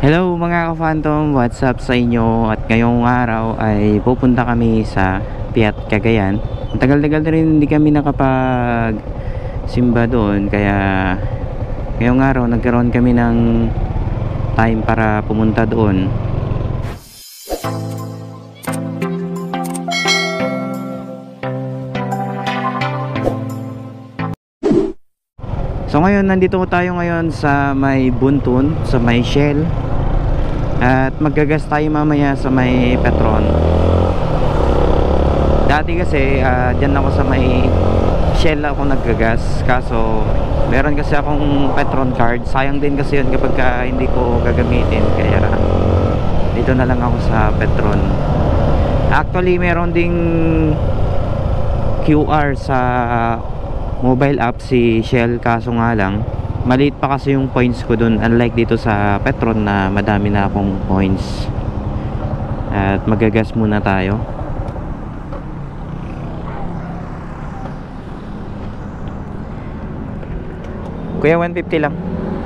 Hello mga ka-Phantom, what's up sa inyo? At ngayong araw ay pupunta kami sa Piat, Cagayan. Ang tagal-tagal na rin hindi kami nakapag simba doon, kaya ngayong araw nagkaroon kami ng time para pumunta doon. So ngayon nandito tayo ngayon sa may Buntun, sa may Shell. At maggagas tayo mamaya sa may Petron. Dati kasi dyan ako sa may Shell ako naggagas. Kaso meron kasi akong Petron card. Sayang din kasi yun kapag hindi ko gagamitin. Kaya dito na lang ako sa Petron. Actually meron ding QR sa mobile app si Shell, kaso nga lang maliit pa kasi yung points ko dun, unlike dito sa Petron na madami na akong points. At magagas muna tayo. Kuya, 150 lang.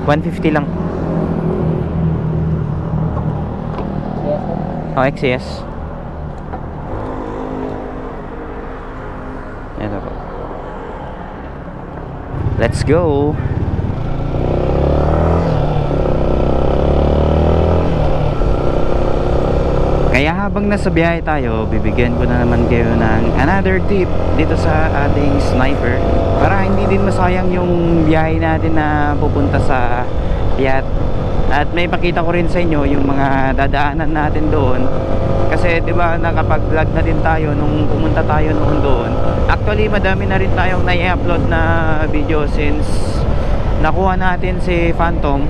150 lang. Oh, XCS. Ito po. Let's go. Kaya habang nasa biyahe tayo, bibigyan ko na naman kayo ng another tip dito sa ating sniper, para hindi din masayang yung biyahe natin na pupunta sa Piat. At may pakita ko rin sa inyo yung mga dadaanan natin doon. Kasi 'di ba nakapag-vlog na din tayo nung pumunta tayo noon doon. Actually madami na rin tayong na-i-upload na video since nakuha natin si Phantom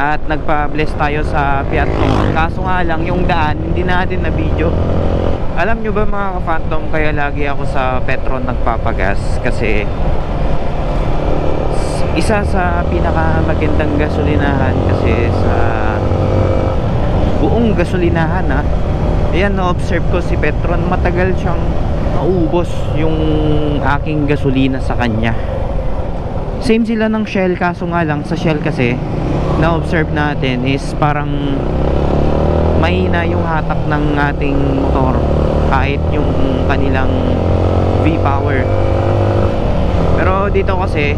at nagpa-bless tayo sa Piat noon. Kaso nga lang yung daan hindi natin na video. Alam nyo ba mga ka-Phantom, kaya lagi ako sa Petron nagpapagas kasi isa sa pinakamagandang gasolinahan kasi sa buong gasolinahan ayan, na-observe ko si Petron, matagal siyang maubos yung aking gasolina sa kanya. Same sila ng Shell, kaso nga lang sa Shell kasi na-observe natin is parang mahina yung hatak ng ating motor kahit yung kanilang V-Power. Pero dito kasi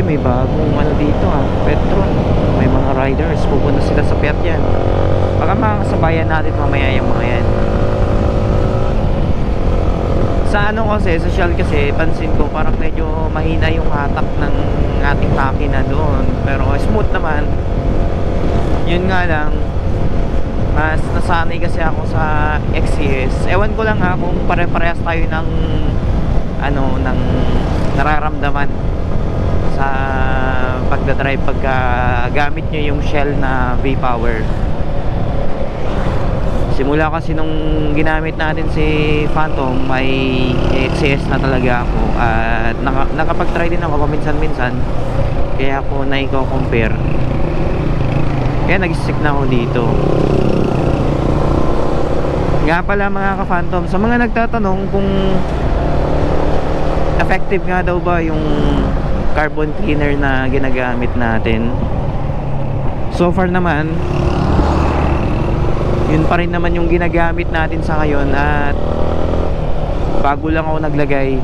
may bagong ano dito Petron. May mga riders, pupunta sila sa Piat yan. Baka makakasabayan natin mamaya yung mga yan. Sa ano kasi, sa Shell kasi, pansin ko parang medyo mahina yung hatak ng ating makina doon. Pero smooth naman. Yun nga lang, mas nasanay kasi ako sa XCS. Ewan ko lang kung pare-parehas tayo ng ng nararamdaman sa pagdadrive pagka gamit nyo yung Shell na V-Power. Simula kasi nung ginamit natin si Phantom, may XCS na talaga ako at nakapag-try din ako paminsan-minsan, kaya ako na-compare, kaya nag-stick na ako dito. Nga pala mga ka-Phantom, sa mga nagtatanong kung effective nga daw ba yung carbon cleaner na ginagamit natin, so far naman yun pa rin naman yung ginagamit natin sa ngayon at bago lang ako naglagay.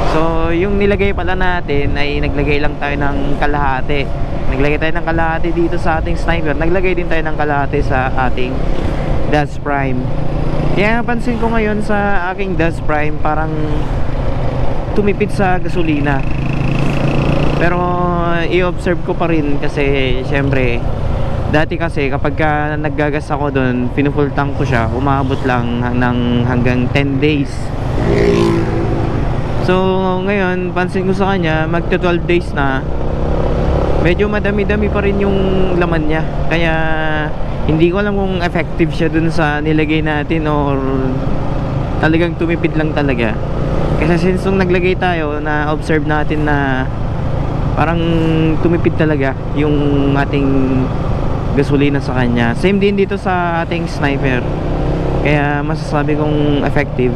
So yung nilagay pala natin ay naglagay lang tayo ng kalahati. Naglagay tayo ng kalahati dito sa ating sniper, naglagay din tayo ng kalahati sa ating Dust Prime. Kaya napansin ko ngayon sa aking Dust Prime parang tumipid sa gasolina. Pero i-observe ko pa rin kasi syempre dati kasi kapag naggagas ako doon, pinufull tank ko siya, umabot lang ng hanggang 10 days. So ngayon pansin ko sa kanya magta 12 days na, medyo madami-dami pa rin yung laman niya. Kaya hindi ko alam kung effective siya dun sa nilagay natin or talagang tumipid lang talaga. Kasi since nung naglagay tayo, na observe natin na parang tumipid talaga yung ating gasolina sa kanya. Same din dito sa ating sniper, kaya masasabi kong effective.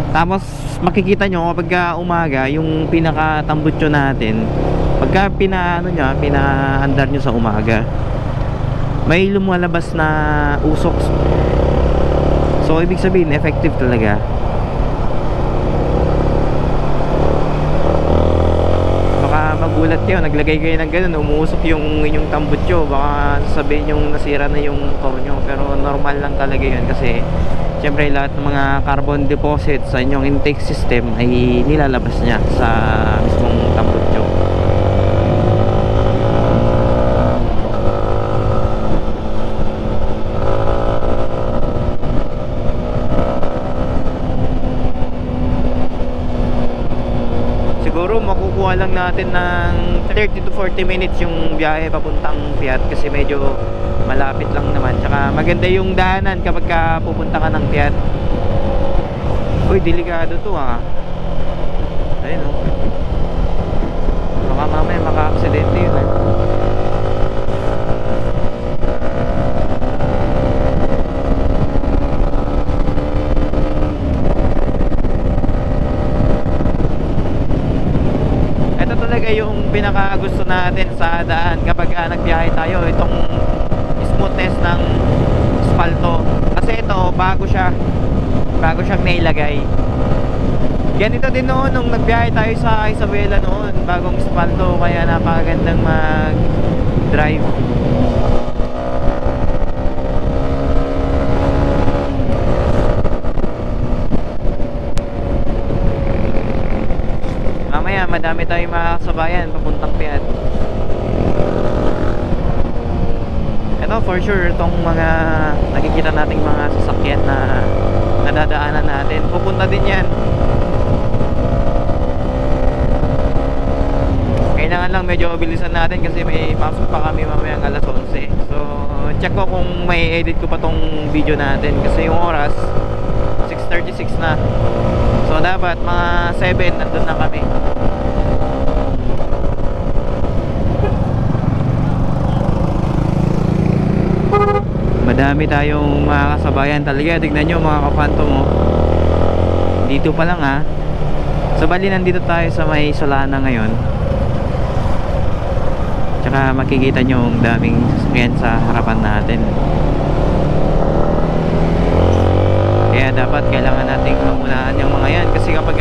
Tapos makikita nyo kapag umaga yung pinaka tambutso natin, pag pagka pinaandar nyo sa umaga, may lumalabas na usok. So ibig sabihin effective talaga. Baka magulat kayo, naglagay kayo ng ganun, umuusok yung inyong tambutso, baka sabihin yung nasira na yung core nyo. Pero normal lang talaga yun kasi syempre lahat ng mga carbon deposit sa inyong intake system ay nilalabas niya sa mismong tambutso. Siguro makukuha lang natin ng 30 to 40 minutes yung biyahe papuntang Piat kasi medyo malapit lang naman. Tsaka maganda yung daanan kapag pupunta ka ng Piat. Uy, delikado to ha. Ayun o. Baka mamaya maka-aksidente yun eh. Yung pinaka gusto natin sa daan kapag nagbiyahe tayo, itong smoothness ng asfalto. Kasi ito bago siyang nailagay. Ganito din noon nung nagbiyahe tayo sa Isabela noon, bagong asfalto, kaya napakagandang mag drive. Mamaya madami tayong makakasabayan papuntang Piat. Ito for sure, itong mga nakikita nating mga sasakyan na nadadaanan natin, pupunta din yan. Kailangan lang medyo bilisan natin kasi may pasok pa kami mamayang alas 11. So check ko kung may edit ko pa tong video natin kasi yung oras 6:36 na. So dapat mga 7 nandun na kami. Madami tayong mga kasabayan talaga. Tignan nyo mga kapanto mo. Dito pa lang ha. So bali nandito tayo sa may Solana ngayon. Tsaka makikita nyo ang daming sasakyan sa harapan natin. Kaya dapat kailangan nating maunahan yung mga yan. Kasi kapag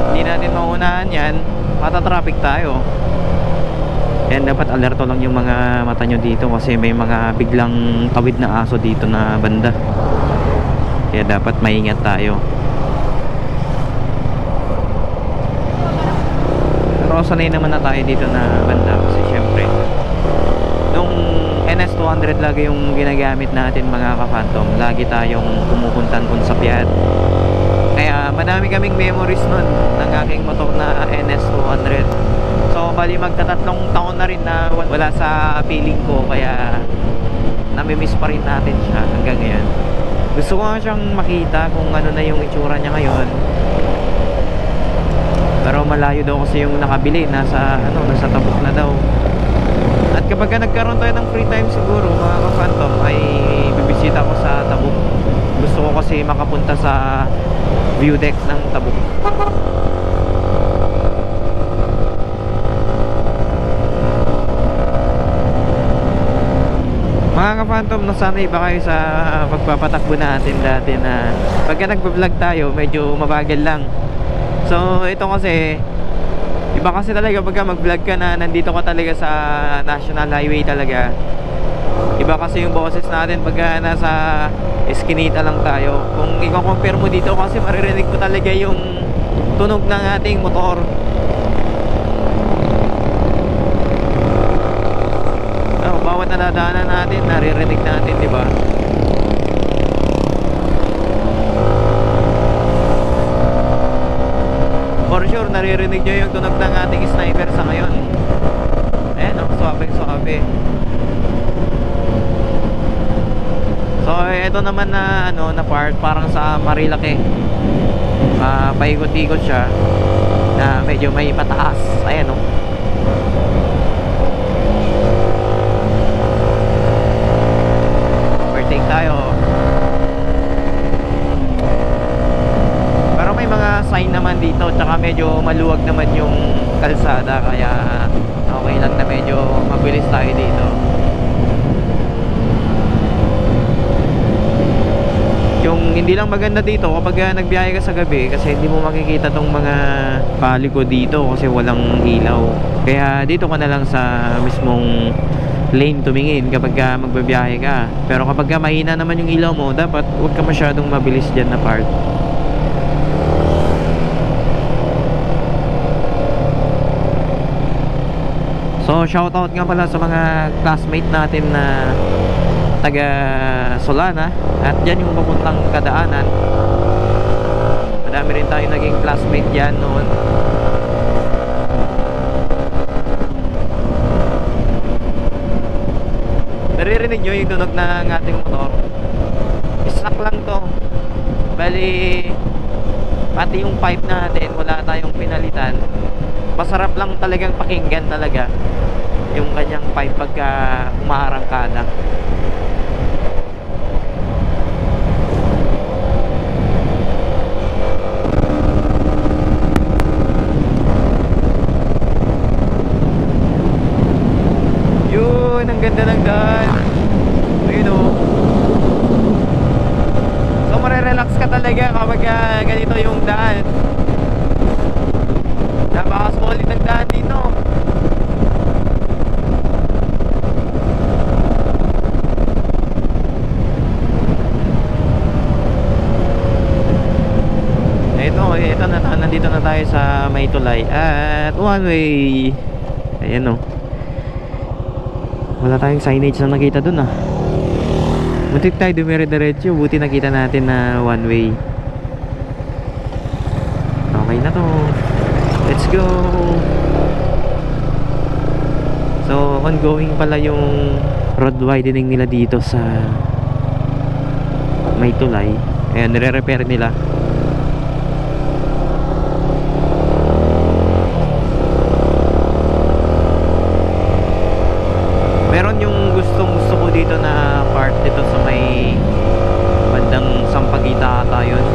hindi natin maunahan yan, matatraffic tayo. Yan, dapat alerto lang yung mga mata nyo dito kasi may mga biglang tawid na aso dito na banda. Kaya dapat maingat tayo. Pero sanay naman na tayo dito na banda kasi syempre nung NS200 lagi yung ginagamit natin mga ka-phantom, lagi tayong pumupuntan dun sa Piat. Kaya madami kaming memories nun ng aking motor na NS200. So bali magtatatlong taon na rin na wala sa piling ko, kaya namimiss pa rin natin siya hanggang ngayon. Gusto ko nga siyang makita kung ano na yung itsura niya ngayon. Pero malayo daw kasi yung nakabili, nasa Tabuk na daw. At kapag nagkaroon tayo ng free time siguro mga ka-phantom, ay bibisita ko sa Tabuk. Gusto ko kasi makapunta sa view deck ng Tabuk. Mga ka-phantom, nasanay ba kayo sa pagpapatakbo natin dati na pagka nagpa-vlog tayo medyo mabagal lang. So ito kasi iba kasi talaga pagka mag-vlog ka na nandito ka talaga sa National Highway talaga. Iba kasi yung boses natin pagka nasa eskinita lang tayo. Kung i-compare mo dito kasi maririnig mo talaga yung tunog ng ating motor. Bawat nadadaanan natin, naririnig natin, di ba? For sure, naririnig nyo yung tunog ng ating sniper sa ngayon. Ayan, suabe. So, ito naman na, na part, parang sa Marilake. Paikot-ikot siya, na medyo may pataas. Ayan, tayo. Pero may mga sign naman dito, tsaka medyo maluwag naman yung kalsada, kaya tayo dito. Yung hindi lang maganda dito kapag nagbiyahe ka sa gabi, kasi hindi mo makikita tong mga paliko dito kasi walang ilaw. Kaya dito ka na lang sa mismong lane tumingin kapag magbabiyahe ka. Pero kapag mahina naman yung ilaw mo, dapat huwag ka masyadong mabilis dyan na part. So shoutout nga pala sa mga classmate natin na taga Solana, at dyan yung papuntang Kadaanan. Madami rin tayo naging classmate dyan noon. Naririnig nyo yung tunog ng ating motor. Stock lang to. Bali, pati yung pipe natin wala tayong pinalitan. Masarap lang talagang pakinggan talaga yung kanyang pipe pagka umaarangkada. Yun, ang ganda ng daan. Ayun o. So marerelax ka talaga kapag ganito yung daan. Napaka-solid ng daan dito. Ito na, nandito na tayo sa Maytulay at one way. Ayan o. Wala tayong signage na nakita dun ah. Muntik tayo dumire-diretso, buti nakita natin na one way. Okay na to. Let's go. So ongoing pala yung road widening nila dito sa Maytulay. Ayan, nire-repair nila. Meron yung gusto ko dito na part dito sa may bandang Sampaguita ata yun.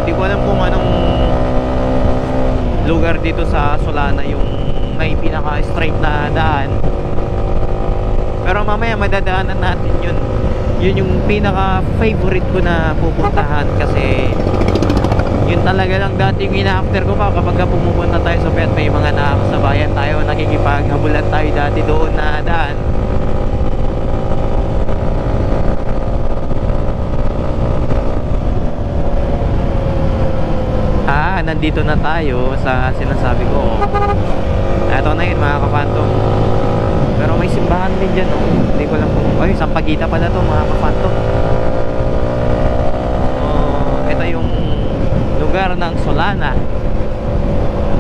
Hindi ko alam kung anong lugar dito sa Solana yung may pinaka straight na daan, pero mamaya madadaanan natin yun. Yun yung pinaka favorite ko na pupuntahan, kasi yun talaga lang dati yung ina-after ko pa kapag pumupunta tayo sa Pet. May mga nakakasabayan tayo, nakikipaghabulan tayo dati doon na daan. Nandito na tayo sa sinasabi ko. Ito na yun mga ka-phantom. Pero may simbahan din dyan oh. Hindi ko lang kung ay, Sampaguita pala to mga ka-phantom. Ito yung lugar ng Solana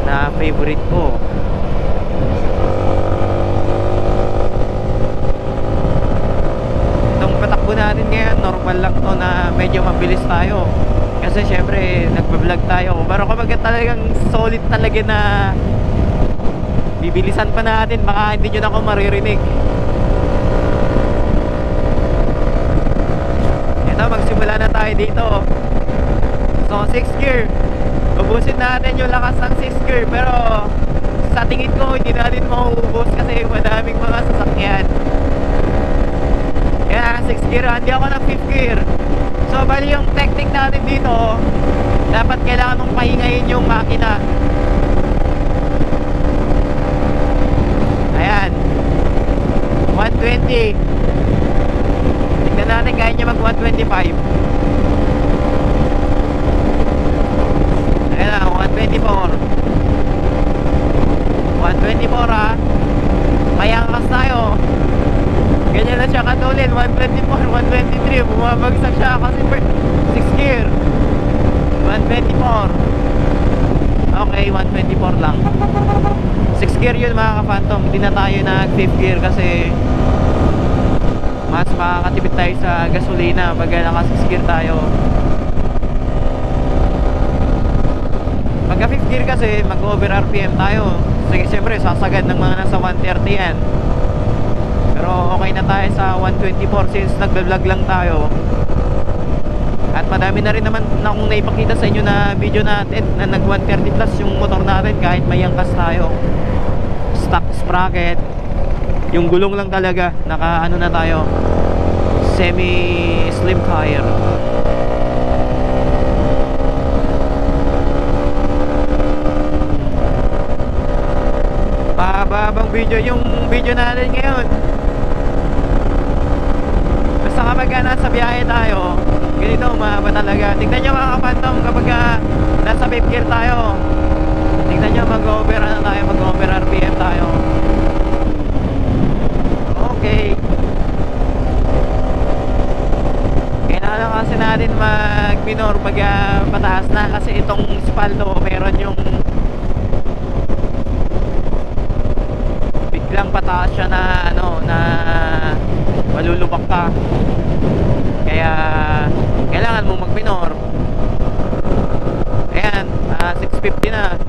na favorite ko. Itong patakbo natin ngayon, normal lang to na medyo mabilis tayo. Kasi syempre nagbablog tayo. Pero kapag talagang solid talaga na bibilisan pa natin, baka hindi nyo na ako maririnig. Ito, magsimula na tayo dito. So 6th gear, ubusin natin yung lakas ng 6th gear. Pero sa tingin ko hindi natin mauubos kasi madaming mga sasakyan. Kaya 6th gear, hindi ako ng 5th gear. So bali yung technique natin dito, dapat kailangan mong pahingayin yung makina. Ayan, 120. Tignan natin kaya niya mag 125. Ayan na, 124. 124 ha. May angkas tayo. Ganyan na siya katulin, 124, 123. Bumabagsak siya kasi 6th gear. 124. Okay, 124 lang. 6th gear yun mga ka-phantom. Hindi na tayo nag 5th gear kasi mas makakatipid tayo sa gasolina pag naka 6th gear tayo. Pagka 5th gear kasi mag-over RPM tayo. Sige, siyempre sasagad ng mga nasa 130 yan. Pero okay na tayo sa 124 since nagbe-vlog lang tayo. At madami na rin naman na akong naipakita sa inyo na video natin na nag 130 plus yung motor natin kahit may angkas tayo. stock sprocket. Yung gulong lang talaga naka ano na tayo, semi slim tire. Pahabang video yung video natin ngayon. Basta kapag nasa biyahe tayo, ganito umaba talaga. Tignan nyo mga kapantong, kapag nasa 5th gear tayo, tignan nyo mag-over na tayo, mag-over RPM tayo. Okay. Kailangan kasi natin mag-minor pag pataas na, kasi itong spaldo meron yung biglang pataas siya na ano, na malulubak ka. Kaya kailangan mo mag-minor. Ayan, 650 na.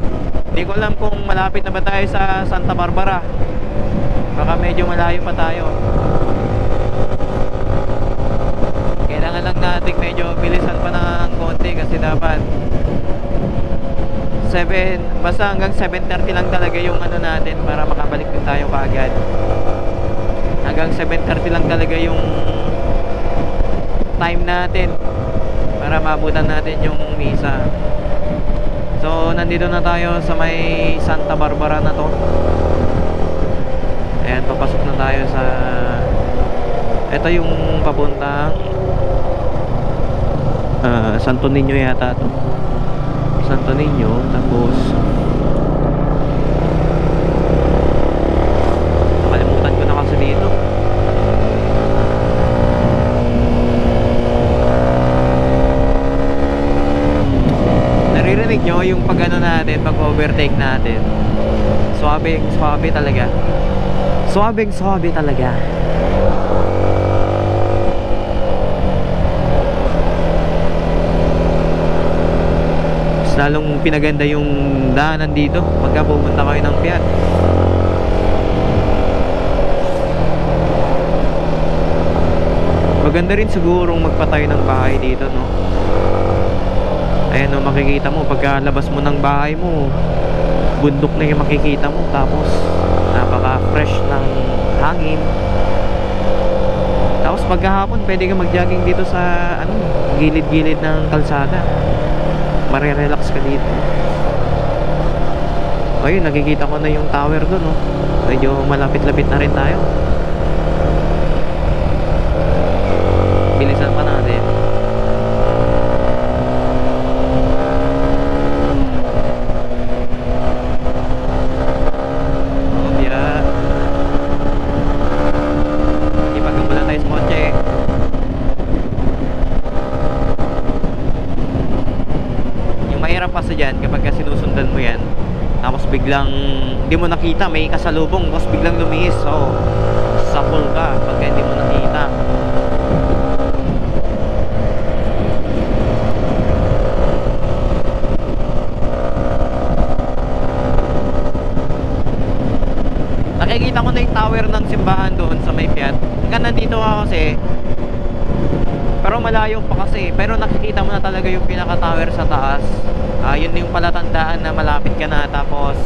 Hindi ko alam kung malapit na ba tayo sa Santa Barbara. Baka medyo malayo pa tayo. Kailangan lang natin medyo bilisan pa ng konti, kasi dapat 7, basta hanggang 7:30 lang talaga yung ano natin, para makabalik din tayo kaagad. Hanggang 7:30 lang talaga yung time natin para maabutan natin yung misa. So nandito na tayo sa may Santa Barbara na to. Ayan, papasok na tayo sa, ito yung papuntang Santo Niño yata to. Santo Niño. Tapos nakalimutan ko na kasi dito. Naririnig nyo yung pag ano natin, pag overtake natin, suabe talaga. Suabe talaga. Lalong pinaganda yung daanan dito pagka pupunta kayo ng Piat. Maganda rin sigurong magpatayo ng bahay dito, no? Ayan, no, makikita mo pagka labas mo ng bahay mo, bundok na yung makikita mo. Tapos napaka fresh ng hangin. Tapos pagkahapon pwede ka mag-jogging dito sa ano, gilid-gilid ng kalsada. Mare-relax ka dito. Ayun, nakikita ko na yung tower doon, no? Medyo malapit-lapit na rin tayo. Bilisan pa natin. Ipagkamulan tayo sa kotse. Mahirap kasi dyan kapag sinusundan mo yan, tapos biglang hindi mo nakita, may kasalubong, tapos biglang lumihis, so sapol ka pagka hindi mo nakita. Nakikita ko na yung tower ng simbahan doon sa may Piat. Hanggang nandito ako kasi, pero malayo pa kasi, pero nakikita mo na talaga yung pinaka-tower sa taas. Yun yung palatandaan na malapit ka na. Tapos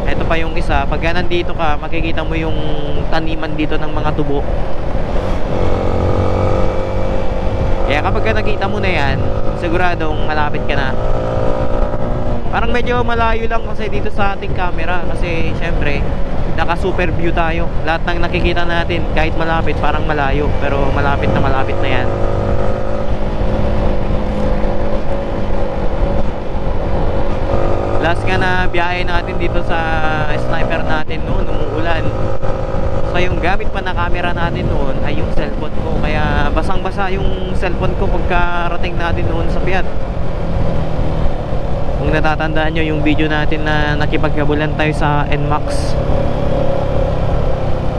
eto pa yung isa, pagka nandito ka, makikita mo yung taniman dito ng mga tubo. Kaya kapag nakita mo na yan, siguradong malapit ka na. Parang medyo malayo lang kasi dito sa ating camera, kasi syempre naka super view tayo. Lahat ng nakikita natin kahit malapit parang malayo, pero malapit na yan. Last nga na biyahe natin dito sa sniper natin noon, umuulan. So yung gamit pa na camera natin noon ay yung cellphone ko. Kaya basang basa yung cellphone ko pagkarating natin noon sa Piat. Kung natatandaan nyo yung video natin na nakipagkabulan tayo sa NMAX.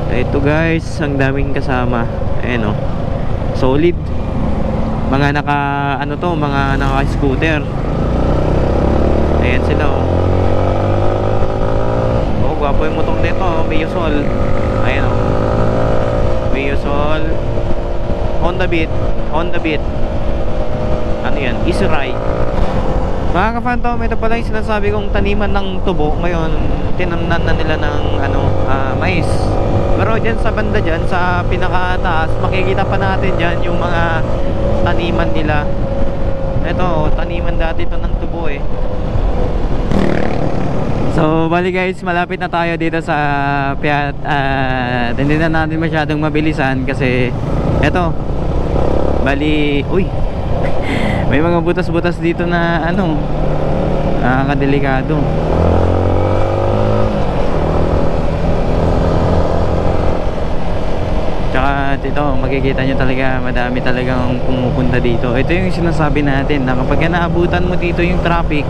Ito guys, ang daming kasama. Ayan o, solid. Mga naka ano to, mga naka scooter. Ayan sila oh. Oh, gwapo yung motor nito oh. Mio Sol. Ayan oh. Mio Sol. Honda Beat. Ano yan? Easy Ride. Mga ka-phantom, ito pala yung sinasabi kong taniman ng tubo. Ngayon, tinamnan na nila ng ano, dyan sa banda dyan, sa pinakataas, makikita pa natin dyan yung mga taniman nila. Ito, taniman dati ito ng tubo eh. So bali guys, malapit na tayo dito sa Piat. Hindi na natin masyadong mabilisan kasi eto, bali, uy, may mga butas-butas dito na ano, nakakadelikado. Tsaka ito, makikita nyo talaga, madami talagang pumupunta dito. Ito yung sinasabi natin na kapag naabutan mo dito yung traffic,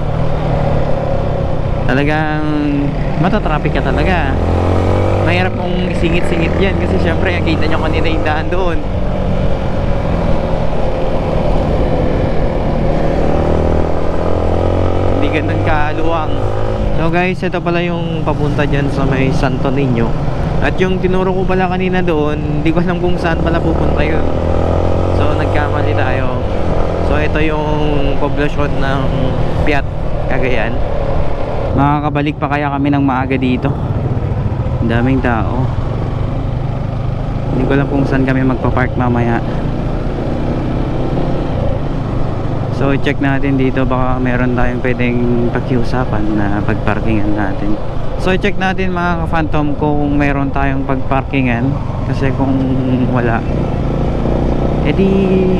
talagang matatraffic ka talaga. Mahirap mong singit-singit yan kasi syempre nakita nyo kanina yung daan doon. Hindi ganun kaluwang. So guys, ito pala yung papunta dyan sa may Santo Niño. At yung tinuro ko pala kanina doon, hindi ko alam kung saan pala pupunta yun. So nagkamali tayo. So ito yung poblasyon ng Piat, Cagayan. Makakabalik pa kaya kami ng maaga dito? Ang daming tao. Hindi ko alam kung saan kami magpa-park mamaya. So check natin dito, baka meron tayong pwedeng pakiusapan na pagparkingan natin. So check natin mga ka-Phantom kung meron tayong pagparkingan. Kasi kung wala, edi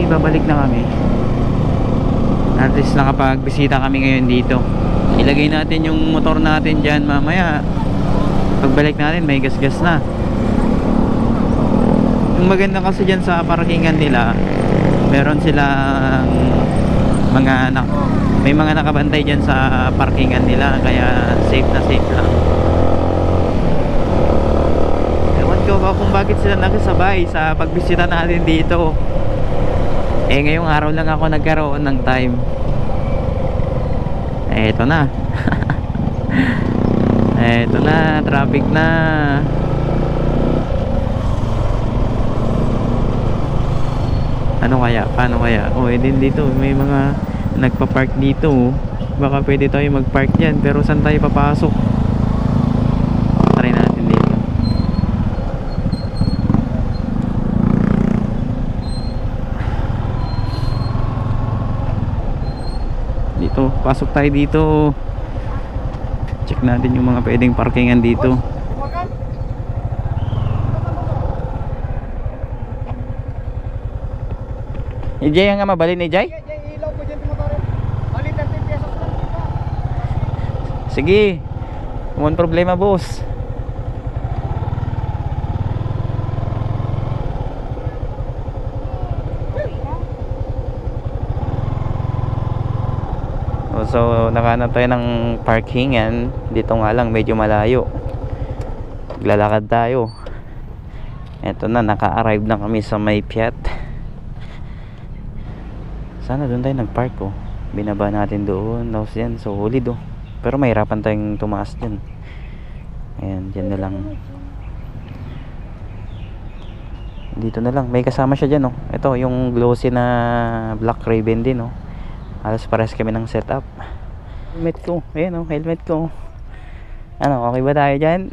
babalik na kami. At least nakapagbisita kami ngayon dito. Ilagay natin yung motor natin dyan mamaya. Pagbalik natin may gas-gas na. Yung maganda kasi dyan sa parkingan nila, meron silang may mga nakabantay dyan sa parkingan nila, kaya safe na safe lang. Ewan ko ba kung bakit sila nakasabay sa pagbisita natin dito. Eh ngayong araw lang ako nagkaroon ng time. Eto na. Eto na, traffic na. Ano kaya? Paano kaya? Oh, din dito may mga nagpa-park dito. Baka pwede tayo mag-park diyan, pero saan tayo papasok? Try natin dito. Dito, pasok tayo dito. Check natin yung mga pwedeng parkingan dito. Ijay nga mabalin ni Jay? Ilaw ko dyan motor. Bali 30 pesos lang dito. Sige. Walang problema, boss. So nakahanap tayo ng parkingan. Dito nga lang medyo malayo. Maglalakad tayo. Eto na, naka-arrive na kami sa may Piat. Sana doon tayo nag-park oh. Binaba natin doon. Tapos yan, so solid oh. Pero mahirapan tayong tumaas dyan. Ayan, dyan na lang. Dito na lang, may kasama siya dyan oh. Ito, yung glossy na black Ray-Ban din oh. Halos pares kami ng setup. Helmet ko, ayan oh, helmet ko. Ano, okay ba tayo dyan?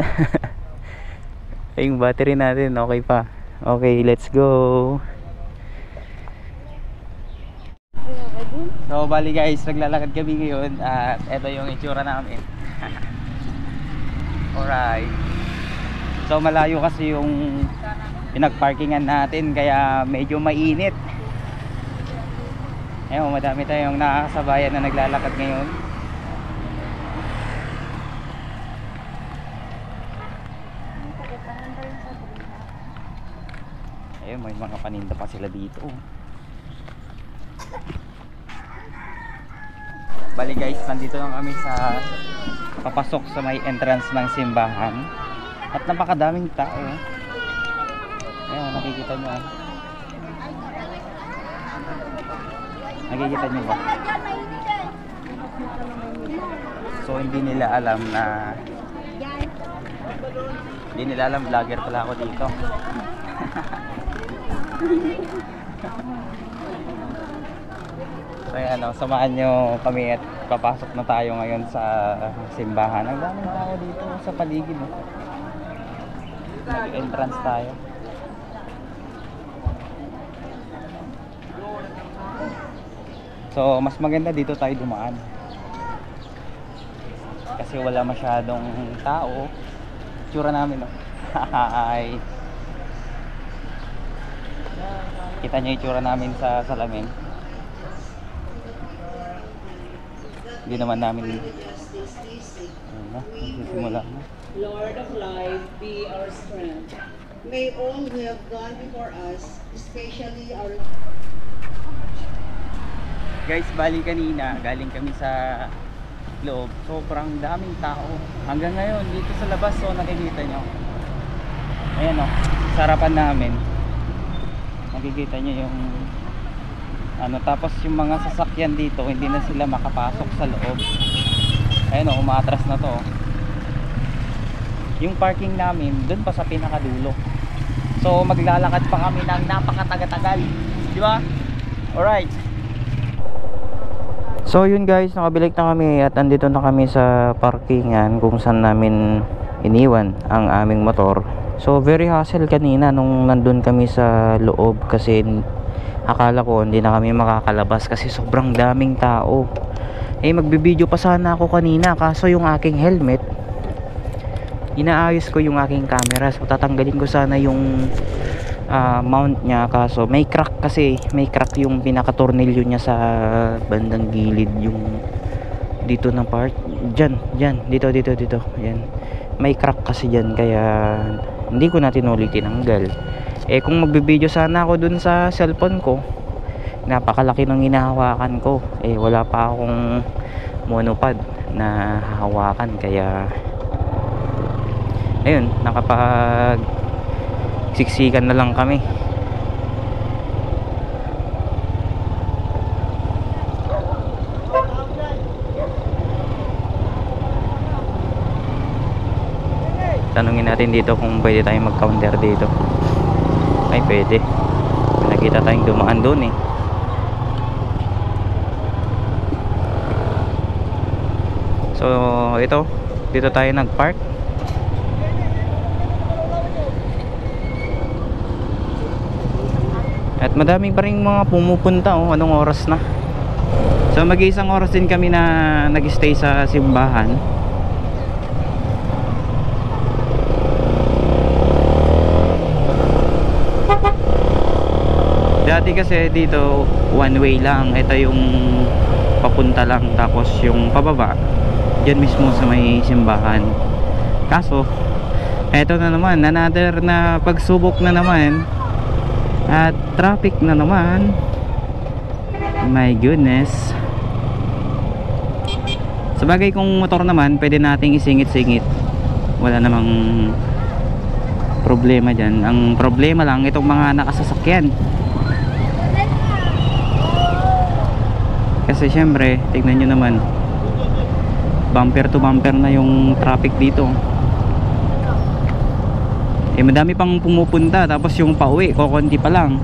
Yung battery natin, okay pa. Okay, let's go. So bali guys, naglalakad kami ngayon at eto yung itsura namin. Alright. So malayo kasi yung pinagparkingan natin, kaya medyo mainit. Ayun, madami tayong nakakasabayan na naglalakad ngayon. Ayun, may mga paninda pa sila dito. Bali guys, nandito lang kami sa papasok sa may entrance ng simbahan. At napakadaming tao. Ayun, nakikita nyo. Nakikita nyo ba? So hindi nila alam na vlogger pala ako dito. So ano, samahan nyo kami at papasok na tayo ngayon sa simbahan. Ang daming tao dito sa paligid. Mag-entrance tayo. So, mas maganda dito tayo dumaan. Kasi wala masyadong tao. Tsura namin, no? Ay. Kita nyo yung tsura namin sa salamin. Hindi naman namin. Ayun na, nagsisimula na. Lord of life, be our strength. May all who have gone before us, especially our... Guys, bali kanina, galing kami sa loob. Sobrang daming tao. Hanggang ngayon, dito sa labas, so nakikita nyo. Ayan o, sarapan namin. Makikita nyo yung ano, tapos yung mga sasakyan dito, hindi na sila makapasok sa loob. Ayan o, umaatras na to. Yung parking namin doon pa sa pinakadulo. So maglalakad pa kami ng napakatagal-tagal, di ba? Alright. So yun guys, nakabalik na kami at andito na kami sa parkingan kung saan namin iniwan ang aming motor. So very hassle kanina nung nandun kami sa loob kasi akala ko hindi na kami makakalabas kasi sobrang daming tao. Eh magbibideo pa sana ako kanina kaso yung aking helmet, inaayos ko yung aking camera, so tatanggalin ko sana yung mount niya kaso may crack, kasi may crack yung pinaka-tornilyo niya sa bandang gilid, yung dito na part dyan, dito yan, may crack kasi dyan kaya hindi ko na tinuloy tinanggal. Eh kung magbibideo sana ako dun sa cellphone ko, napakalaki ng hinahawakan ko, eh wala pa akong monopod na hahawakan kaya ayun, nakapag siksikan na lang kami. Tanungin natin dito kung pwede tayong mag-counter dito. Ay pwede, nakita tayong dumaan doon eh. So ito, dito tayo nag-park. At madami pa rin mga pumupunta oh. Anong oras na? So mag-iisang oras din kami na nag-stay sa simbahan. Dati kasi dito one way lang. Ito yung papunta lang, tapos yung pababa diyan mismo sa may simbahan. Kaso eto na naman, another na pagsubok na naman. At traffic na naman. My goodness. Sabagay kung motor naman, pwede nating isingit-singit. Wala namang problema dyan. Ang problema lang, itong mga nakasasakyan. Kasi syempre, tignan nyo naman, bumper to bumper na yung traffic dito. Eh madami pang pumupunta, tapos yung pauwi kokonti pa lang.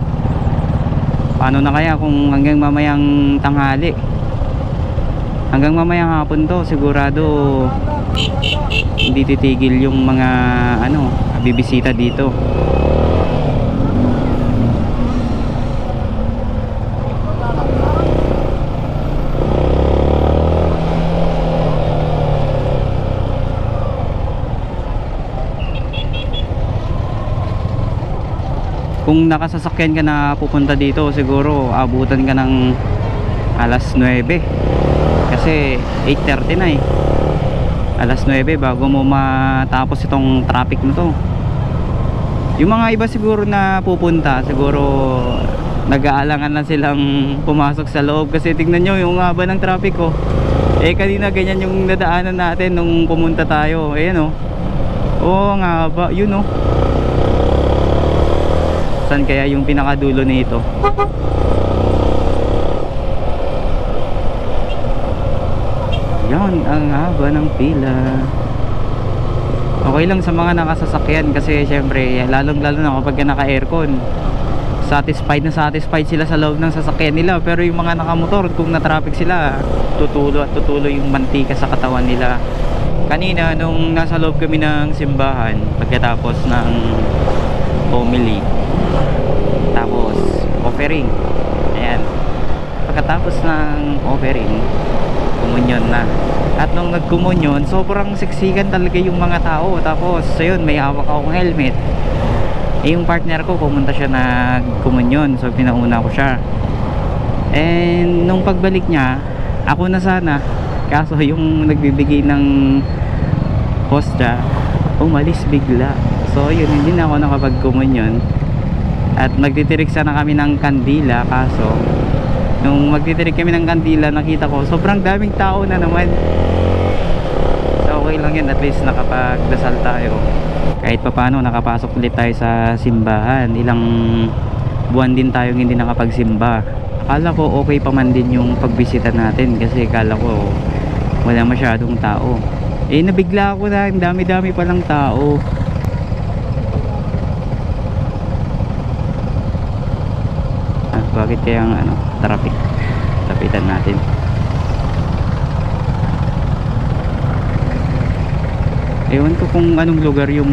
Paano na kaya kung hanggang mamayang tanghali, hanggang mamayang hapon to, sigurado hindi titigil yung mga ano, bibisita dito. Kung nakasasakyan ka na pupunta dito, siguro abutan ka ng alas 9 kasi 8:30 na eh. Alas 9 bago mo matapos itong traffic na to. Yung mga iba siguro na pupunta, siguro nag-aalangan na silang pumasok sa loob kasi tignan nyo yung haba ng traffic oh. Eh kanina ganyan yung nadaanan natin nung pumunta tayo. Ayan oh. Oo nga ba, yun oh. Saan kaya yung pinakadulo nito? Yan, ang haba ng pila. Okay lang sa mga nakasasakyan kasi syempre lalong lalo na kapag naka-aircon, satisfied na satisfied sila sa loob ng sasakyan nila. Pero yung mga nakamotor, kung na-traffic sila, tutulo at tutulo yung mantika sa katawan nila. kanina nung nasa loob kami ng simbahan pagkatapos ng homily, tapos offering, ayan, pagkatapos ng offering, kumunyon na. At nung nagkumunyon, sobrang siksikan talaga yung mga tao. Tapos ayun, may hawak akong helmet. Yung partner ko, pumunta siya nagkumunyon, so pinauna ko siya. And nung pagbalik niya, ako na sana, kaso yung nagbibigay ng hostya umalis bigla. So yun, hindi na ako nakapagkumunyon. At magtitirik sana kami ng kandila, kaso nung magtitirik kami ng kandila, nakita ko sobrang daming tao na naman. So okay lang yun, at least nakapagdasal tayo. Kahit papano nakapasok ulit tayo sa simbahan. Ilang buwan din tayong hindi nakapagsimba. Akala ko okay pa man din yung pagbisita natin, kasi akala ko wala masyadong tao. Eh nabigla ako na, ang dami-dami palang tao. Bakit kaya ang traffic? Tapitan natin. Ewan ko kung anong lugar yung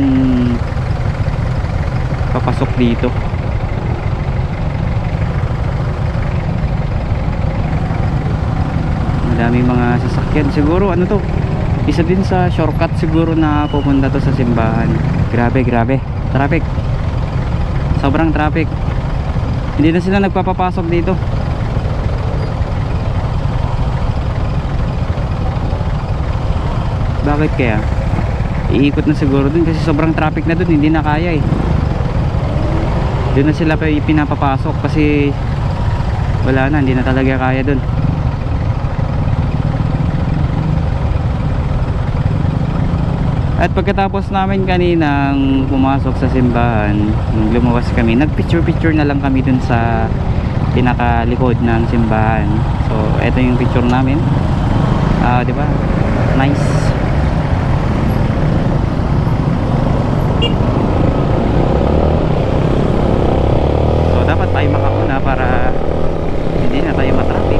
papasok dito. Madaming mga sasakyan. Siguro ano to, isa din sa shortcut siguro na pupunta to sa simbahan. Grabe, grabe. Traffic. Sobrang traffic. Hindi na sila nagpapapasok dito. Bakit kaya? Iikot na siguro dun kasi sobrang traffic na dun, hindi na kaya eh. Doon na sila pinapapasok kasi wala na, hindi na talaga kaya dun. At pagkatapos namin kaninang pumasok sa simbahan, lumabas kami, nagpicture-picture na lang kami dun sa pinakalikod ng simbahan. So, ito yung picture namin. Di ba? Nice. So, dapat tayo makauna para hindi na tayo matraffic.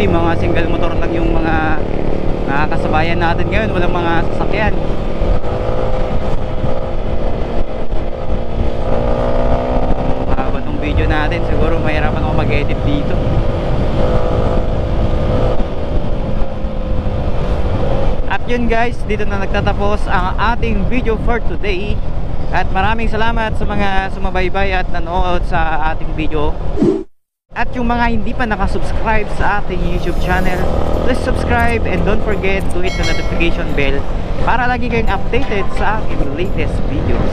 Mga single motor lang yung mga nakakasabayan natin ngayon, walang mga sasakyan. Mahaba tong video natin, siguro mahirapan ako mag-edit dito. At yun guys, dito na nagtatapos ang ating video for today. At maraming salamat sa mga sumabaybay at nanood sa ating video. At yung mga hindi pa nakasubscribe sa ating YouTube channel, please subscribe and don't forget to hit the notification bell para lagi kayong updated sa aking latest videos.